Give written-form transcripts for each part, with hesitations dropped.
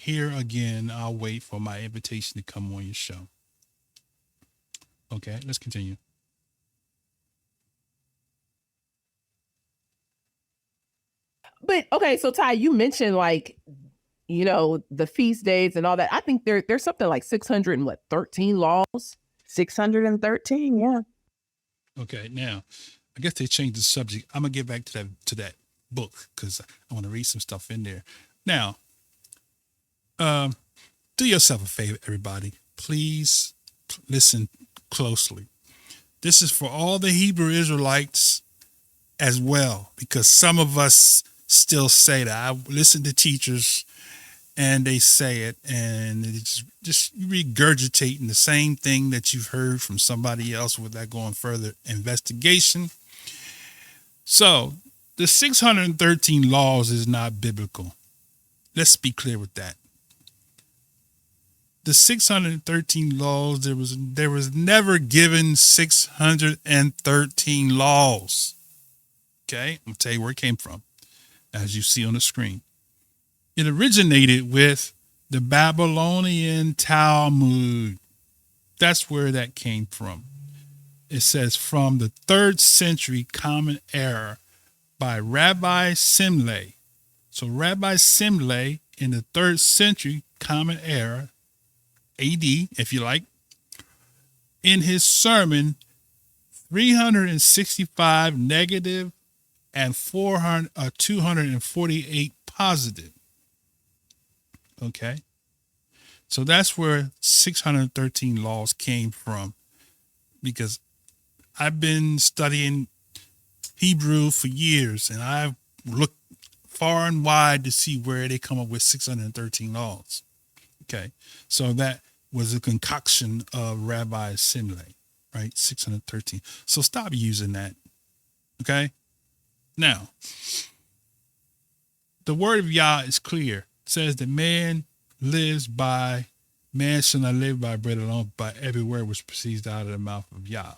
here again, I'll wait for my invitation to come on your show. Okay, let's continue. But okay, so Ty, you mentioned like the feast days and all that. I think there's something like 613 laws. 613, yeah. Okay, now I guess they changed the subject. I'm gonna get back to that book because I want to read some stuff in there. Now, um, do yourself a favor, everybody. Please listen closely. This is for all the Hebrew Israelites as well, because some of us still say that. I listen to teachers and they say it, and it's just regurgitating the same thing that you've heard from somebody else without going further investigation. So, the 613 laws is not biblical. Let's be clear with that. The 613 laws, there was never given 613 laws. Okay, I'm gonna tell you where it came from, as you see on the screen. It originated with the Babylonian Talmud. That's where that came from. It says from the 3rd century Common Era by Rabbi Simlai. So Rabbi Simlai in the 3rd century Common Era, AD, if you like, in his sermon 365 negative and 248 positive. Okay. So that's where 613 laws came from, because I've been studying Hebrew for years and I've looked far and wide to see where they come up with 613 laws. Okay. So that was a concoction of Rabbi Simlai, right? 613. So stop using that. Okay. Now, the word of Yah is clear. It says that man shall not live by bread alone, but by every word which proceeds out of the mouth of Yah,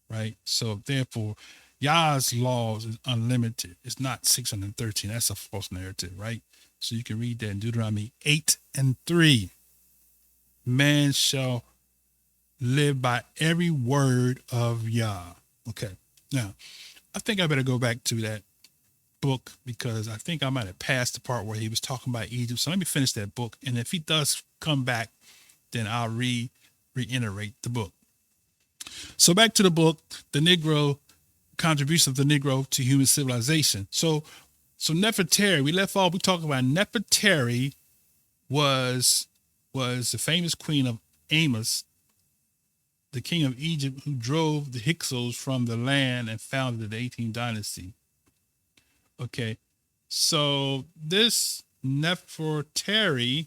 right? So therefore, Yah's laws is unlimited. It's not 613. That's a false narrative, right? So you can read that in Deuteronomy 8:3. Man shall live by every word of Yah. Okay. Now, I think I better go back to that book because I think I might have passed the part where he was talking about Egypt. So let me finish that book. And if he does come back, then I'll reiterate the book. So back to the book, the Negro contribution of the Negro to human civilization. So Nefertari, we talked about Nefertari was the famous queen of Amos, the king of Egypt, who drove the Hyksos from the land and founded the 18th dynasty. Okay, so this Nefertari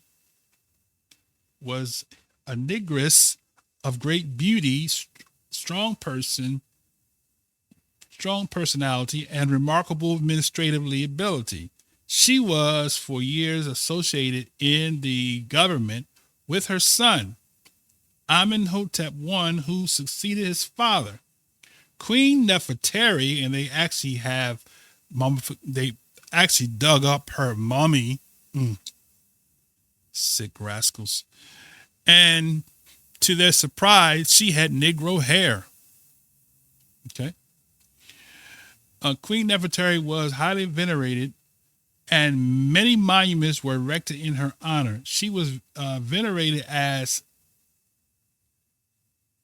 was a negress of great beauty, strong personality, and remarkable administrative ability. She was for years associated in the government with her son, Amenhotep I, who succeeded his father. Queen Nefertari, and they actually dug up her mummy. Sick rascals. And to their surprise, she had Negro hair. Okay. Queen Nefertari was highly venerated, and many monuments were erected in her honor. She was venerated as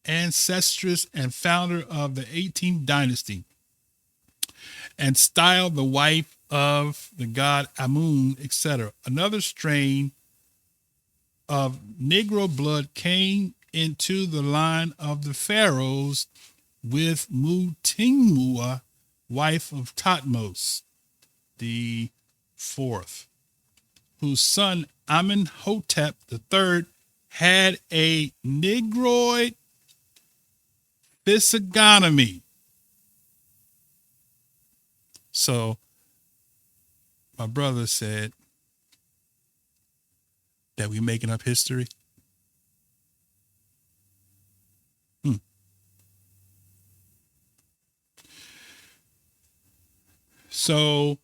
ancestress and founder of the 18th dynasty, and styled the wife of the god Amun, etc. Another strain of Negro blood came into the line of the pharaohs with Mutimua, wife of Thutmose the fourth, whose son Amenhotep III had a Negroid physiognomy. So my brother said that we making up history. So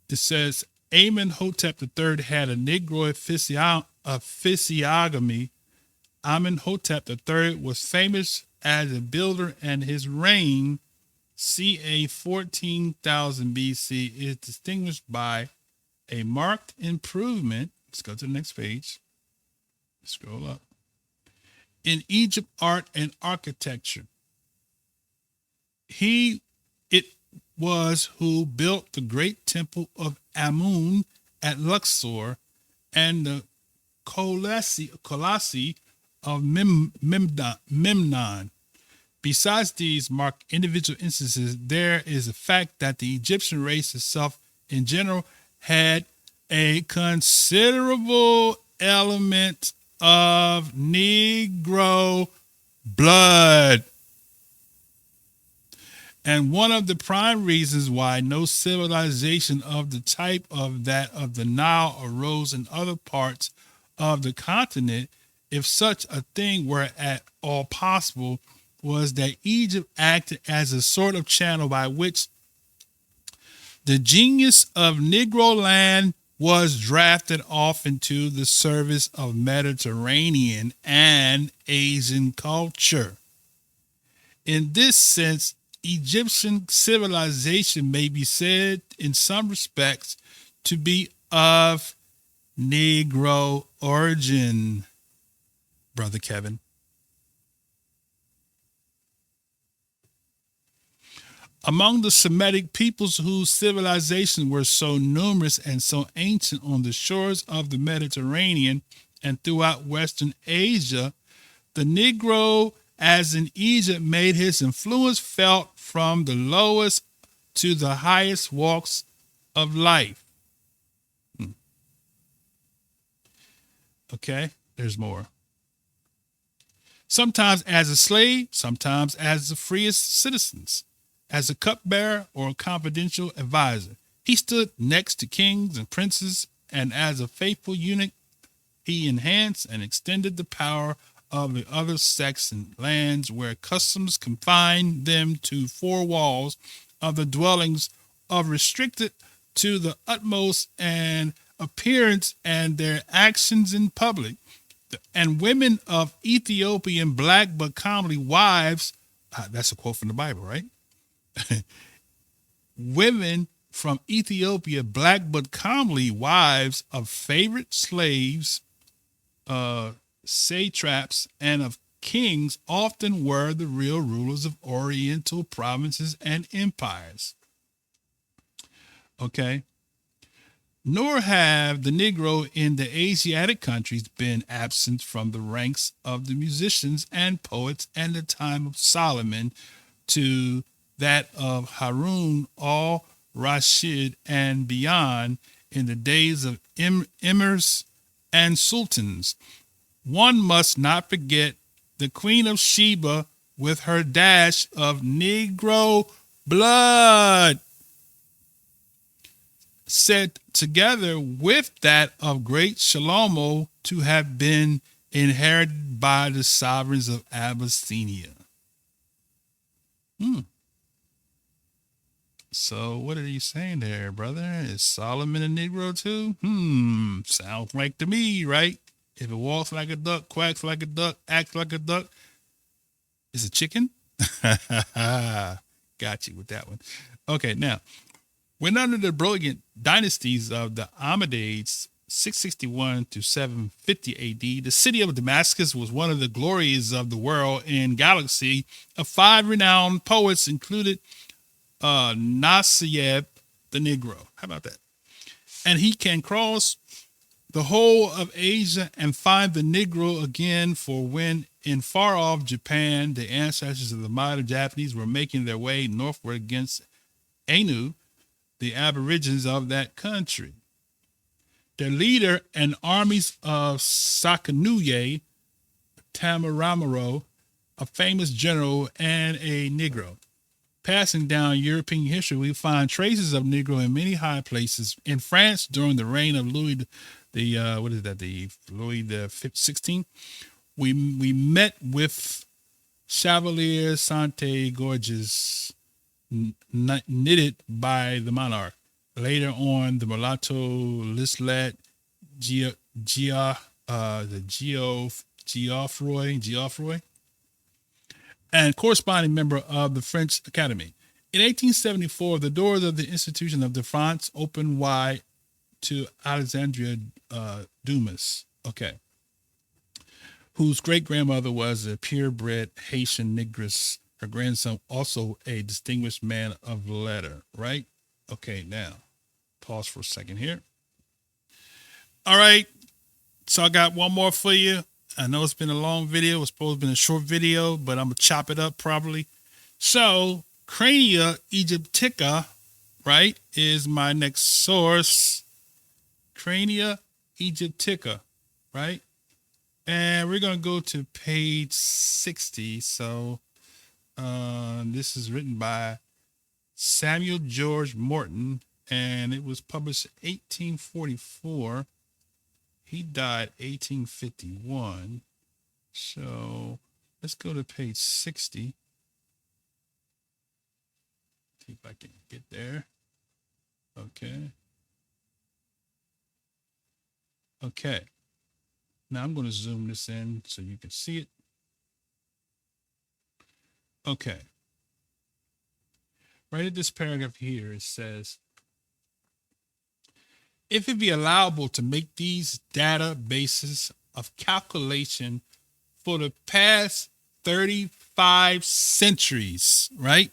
it says Amenhotep III had a Negro physiognomy. Amenhotep III was famous as a builder, and his reign, ca. 14,000 BC, is distinguished by a marked improvement. Let's go to the next page. Scroll up. In Egypt art and architecture. It was who built the great temple of Amun at Luxor and the Colossi of Memnon. Besides these marked individual instances, there is the fact that the Egyptian race itself in general had a considerable element of Negro blood. And one of the prime reasons why no civilization of the type of that of the Nile arose in other parts of the continent, if such a thing were at all possible, was that Egypt acted as a sort of channel by which the genius of Negro land was drafted off into the service of Mediterranean and Asian culture. In this sense, Egyptian civilization may be said, in some respects, to be of Negro origin, Brother Kevin. Among the Semitic peoples whose civilizations were so numerous and so ancient on the shores of the Mediterranean and throughout Western Asia, the Negro, as in Egypt, made his influence felt from the lowest to the highest walks of life. Okay, there's more. Sometimes as a slave, sometimes as the freest citizens, as a cupbearer or a confidential advisor. He stood next to kings and princes, and as a faithful eunuch, he enhanced and extended the power of the other sects in lands where customs confined them to four walls of the dwellings of restricted to the utmost and appearance and their actions in public. And women of Ethiopian black but comely wives, that's a quote from the Bible, right? Women from Ethiopia, black but comely wives of favorite slaves, satraps, and of kings often were the real rulers of Oriental provinces and empires. Okay. Nor have the Negro in the Asiatic countries been absent from the ranks of the musicians and poets and the time of Solomon to that of Harun al-Rashid and beyond in the days of emirs and sultans. One must not forget the Queen of Sheba with her dash of Negro blood, said together with that of great Shlomo to have been inherited by the sovereigns of Abyssinia. So what are you saying there, brother? Is Solomon a Negro too? Sounds like to me, right? If it walks like a duck, quacks like a duck, acts like a duck, it's a chicken? Got you with that one. Okay, now, when under the brilliant dynasties of the Amidites, 661 to 750 AD, the city of Damascus was one of the glories of the world and galaxy of five renowned poets, included Nassib the Negro. How about that? And he can cross the whole of Asia and find the Negro again, for when in far-off Japan, the ancestors of the modern Japanese were making their way northward against Ainu, the aborigines of that country. Their leader and armies of Sakanuye, Tamaramaro, a famous general and a Negro. Passing down European history, we find traces of Negro in many high places. In France, during the reign of Louis the Louis the 16th, we met with Chevalier Sainte Gorges, knitted by the monarch. Later on, the mulatto Lislet, Geoffroy, and corresponding member of the French Academy. In 1874, the doors of the Institution of de France opened wide to Alexandria Dumas, whose great-grandmother was a purebred Haitian negress. Her grandson also a distinguished man of letter, right? Okay, now, pause for a second here. All right, so I got one more for you. I know it's been a long video. It's supposed to be a short video, but I'm going to chop it up probably. So, Crania aegyptica, right, is my next source. Crania aegyptica, right? And we're going to go to page 60. So, this is written by Samuel George Morton, and it was published in 1844. He died 1851. So let's go to page 60. See if I can get there. Okay. Okay. Now I'm going to zoom this in so you can see it. Okay. Right at this paragraph here, it says, if it be allowable to make these databases of calculation for the past 35 centuries, right,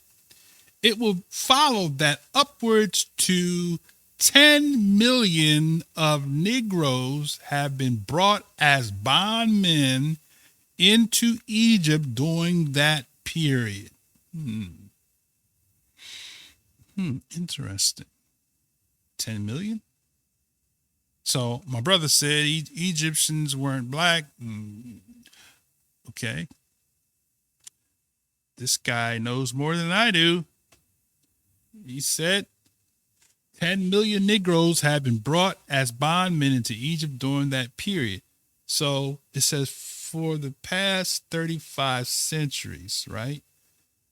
it will follow that upwards to 10 million of Negroes have been brought as bondmen into Egypt during that period. Interesting. 10 million? So my brother said Egyptians weren't black. Okay. This guy knows more than I do. He said 10 million Negroes have been brought as bondmen into Egypt during that period. So it says for the past 35 centuries, right?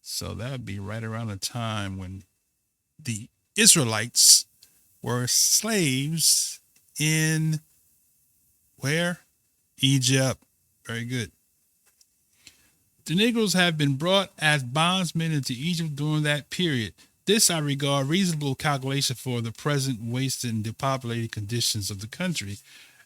So that would be right around the time when the Israelites were slaves in where? Egypt. Very good. The Negroes have been brought as bondsmen into Egypt during that period. This I regard reasonable calculation for the present wasted and depopulated conditions of the country.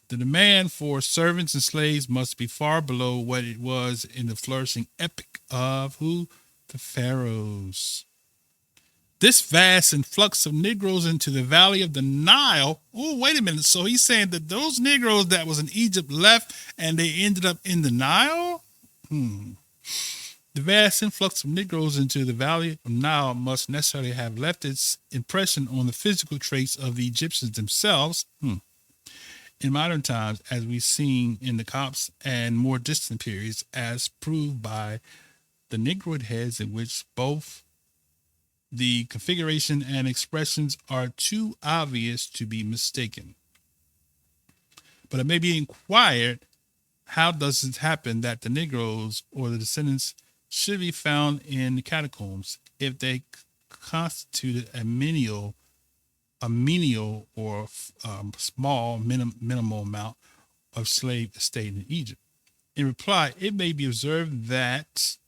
The demand for servants and slaves must be far below what it was in the flourishing epoch of who? The pharaohs. This vast influx of Negroes into the valley of the Nile. Oh, wait a minute. So he's saying that those Negroes that was in Egypt left and they ended up in the Nile? The vast influx of Negroes into the valley of Nile must necessarily have left its impression on the physical traits of the Egyptians themselves. In modern times, as we've seen in the Copts and more distant periods, as proved by the Negroid heads in which both the configuration and expressions are too obvious to be mistaken. But it may be inquired, how does it happen that the Negroes or the descendants should be found in the catacombs if they constituted a menial or small minimal amount of slave estate in Egypt? In reply, it may be observed that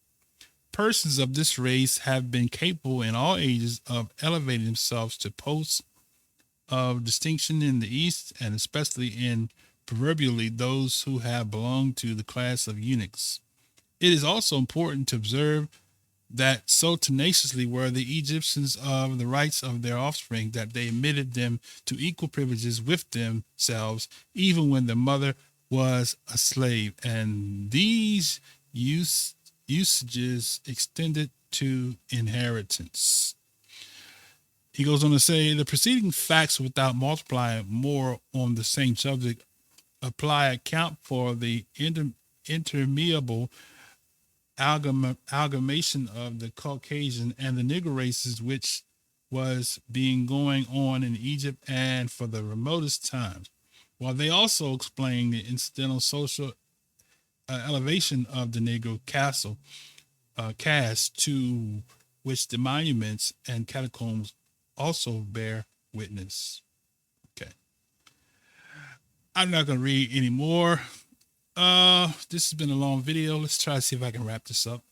persons of this race have been capable in all ages of elevating themselves to posts of distinction in the East, and especially in proverbially those who have belonged to the class of eunuchs. It is also important to observe that so tenaciously were the Egyptians of the rights of their offspring that they admitted them to equal privileges with themselves, even when the mother was a slave. And these usages extended to inheritance. He goes on to say, the preceding facts, without multiplying more on the same subject, account for the interminable amalgamation of the Caucasian and the Negro races, which was being going on in Egypt and for the remotest times, while they also explain the incidental social elevation of the Negro caste to which the monuments and catacombs also bear witness. Okay. I'm not going to read anymore. This has been a long video. Let's try to see if I can wrap this up.